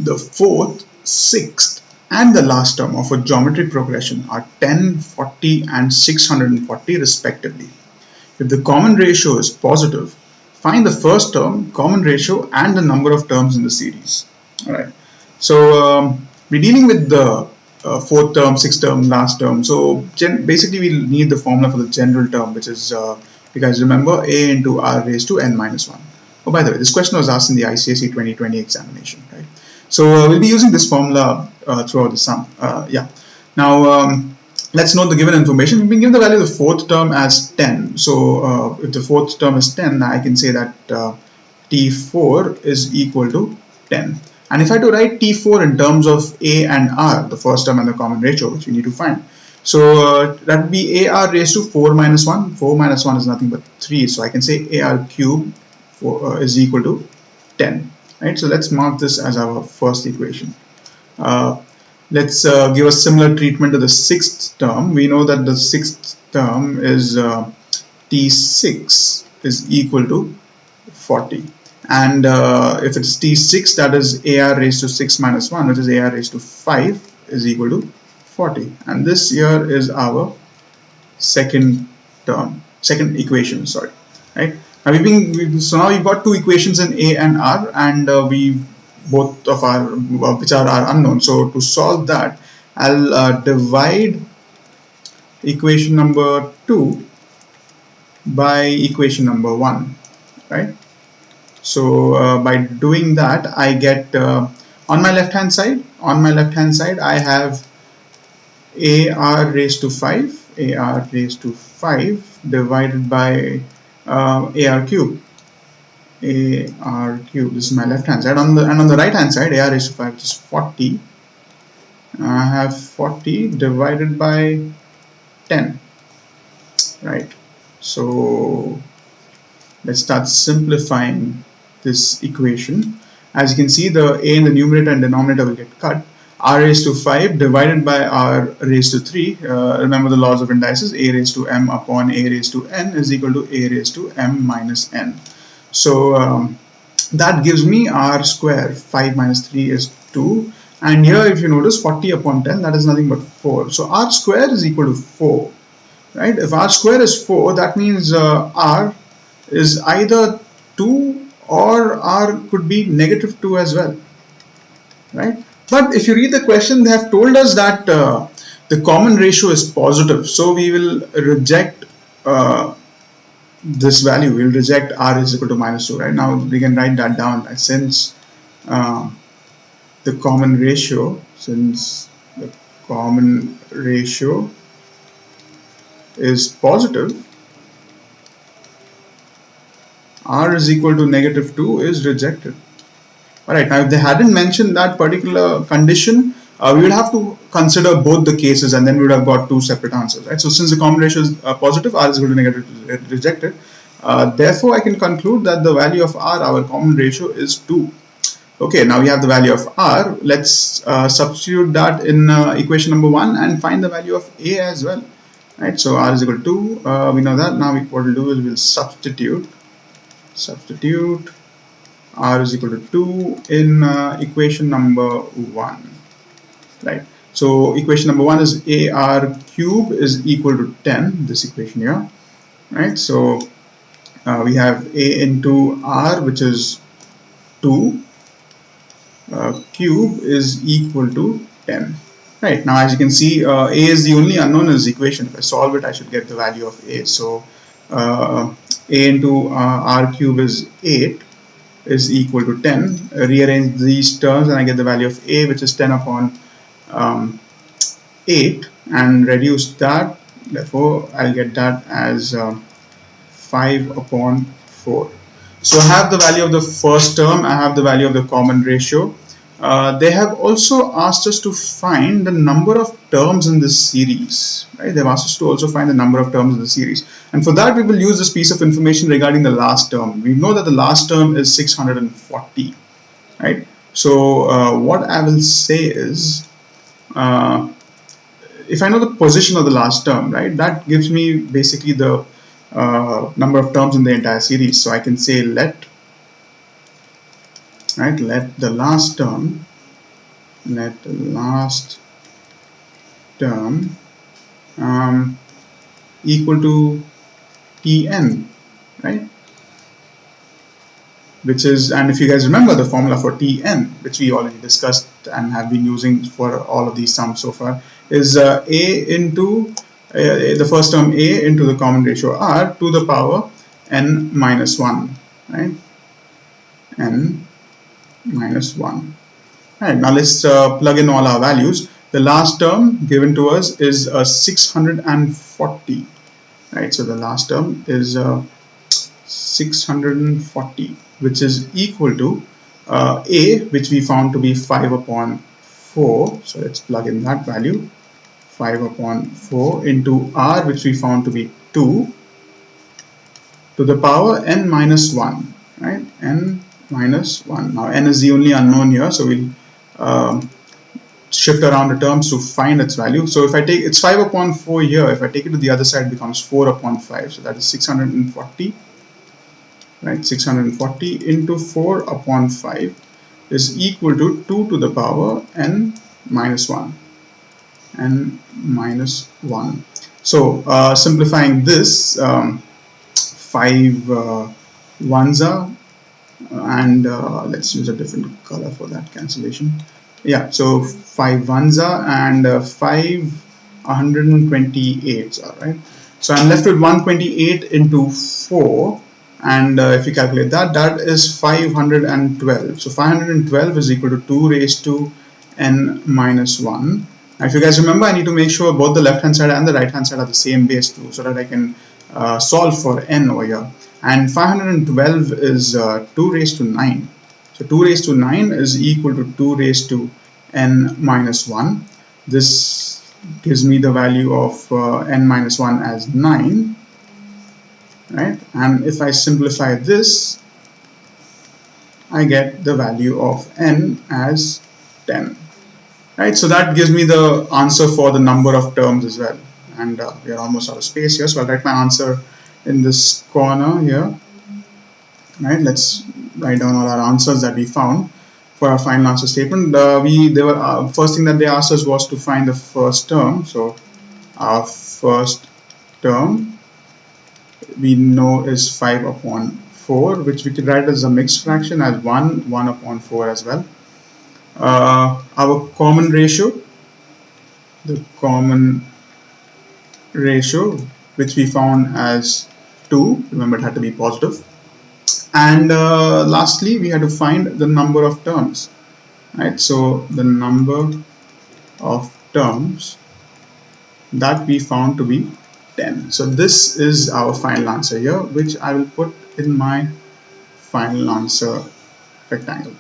The fourth, sixth, and the last term of a geometric progression are 10, 40, and 640 respectively. If the common ratio is positive, find the first term, common ratio, and the number of terms in the series. Alright, so we're dealing with the fourth term, sixth term, last term. So basically we need the formula for the general term, which is, you guys remember, a into r raised to n minus 1. Oh, by the way, this question was asked in the ICSE 2020 examination, right? So we'll be using this formula throughout the sum. Yeah. Now, let's note the given information. We've been given the value of the fourth term as 10. So if the fourth term is 10, I can say that T4 is equal to 10. And if I had to write T4 in terms of A and R, the first term and the common ratio, which we need to find. So that would be AR raised to 4 minus 1. 4 minus 1 is nothing but 3. So I can say AR cube is equal to 10. Right, so let's mark this as our first equation. Let's give a similar treatment to the sixth term. We know that the sixth term is T6 is equal to 40. And if it's T6, that is AR raised to 6 minus 1, which is AR raised to 5, is equal to 40. And this here is our second equation, sorry. Right? Now now we've got two equations in A and R, and both of our which are unknown. So to solve that, I'll divide equation number 2 by equation number 1, right? So by doing that, I get on my left hand side I have AR raised to 5 divided by AR cube. This is my left hand side. And on the right hand side, AR raised to 5, which is 40. I have 40 divided by 10. Right. So let's start simplifying this equation. As you can see, the a in the numerator and denominator will get cut. R raised to 5 divided by R raised to 3. Remember the laws of indices. A raised to m upon A raised to n is equal to A raised to m minus n. So that gives me R square. 5 minus 3 is 2. And here, if you notice, 40 upon 10, that is nothing but 4. So R square is equal to 4. Right? If R square is 4, that means R is either 2 or R could be negative 2 as well. Right? But if you read the question, they have told us that the common ratio is positive. So we will reject this value. We will reject R is equal to minus 2. Right? Now we can write that down. Since the common ratio is positive, R is equal to negative 2 is rejected. Alright, now if they hadn't mentioned that particular condition, we would have to consider both the cases, and then we would have got two separate answers. Right? So since the common ratio is positive, R is equal to negative, rejected. Therefore, I can conclude that the value of R, our common ratio, is 2. Okay, now we have the value of R. Let's substitute that in equation number 1 and find the value of A as well. Right, so R is equal to 2. We know that. Now what we'll do is we'll substitute R is equal to 2 in equation number 1. Right. So equation number 1 is AR cube is equal to 10. This equation here. Right. So we have A into R, which is 2. Cube is equal to 10. Right, now as you can see, A is the only unknown in this equation. If I solve it, I should get the value of A. So A into R cube is 8 is equal to 10. Rearrange these terms and I get the value of A, which is 10 upon 8, and reduce that. Therefore, I'll get that as 5 upon 4. So I have the value of the first term, I have the value of the common ratio. They have also asked us to find the number of terms in this series. Right? They've asked us to also find the number of terms in the series. And for that, we will use this piece of information regarding the last term. We know that the last term is 640. Right? So what I will say is, if I know the position of the last term, right, that gives me basically the number of terms in the entire series. So I can say let the last term let last term equal to Tn, right? Which is, and if you guys remember the formula for Tn, which we already discussed and have been using for all of these sums so far, is a into the first term a into the common ratio r to the power n minus 1, right? N minus 1. Right, now let's plug in all our values. The last term given to us is 640, right? So the last term is 640, which is equal to a, which we found to be 5 upon 4. So let's plug in that value, 5 upon 4 into r, which we found to be 2, to the power n minus 1, right? N minus 1. Now n is the only unknown here, so we'll shift around the terms to find its value. So if I take, it's 5 upon 4 here, if I take it to the other side, it becomes 4 upon 5. So that is 640, right? 640 into 4 upon 5 is equal to 2 to the power n minus 1. N minus 1. So simplifying this, 5 ones are, and let's use a different color for that cancellation. Yeah, so 5 ones are, and 5 128s are, right? So I'm left with 128 into 4, and if you calculate that, that is 512. So 512 is equal to 2 raised to n minus 1. Now if you guys remember, I need to make sure both the left hand side and the right hand side are the same base too, so that I can solve for n over here. And 512 is 2 raised to 9. So 2 raised to 9 is equal to 2 raised to n minus 1. This gives me the value of n minus 1 as 9, right? And if I simplify this, I get the value of n as 10, right? So that gives me the answer for the number of terms as well. And we are almost out of space here, so I'll write my answer in this corner here, right? Let's write down all our answers that we found for our final answer statement. First thing that they asked us was to find the first term. So our first term we know is 5 upon 4, which we could write as a mixed fraction as 1 upon 4 as well. Our common ratio, the common ratio, which we found as 2, remember it had to be positive. And lastly, we had to find the number of terms, right? So the number of terms that we found to be 10. So this is our final answer here, which I will put in my final answer rectangle.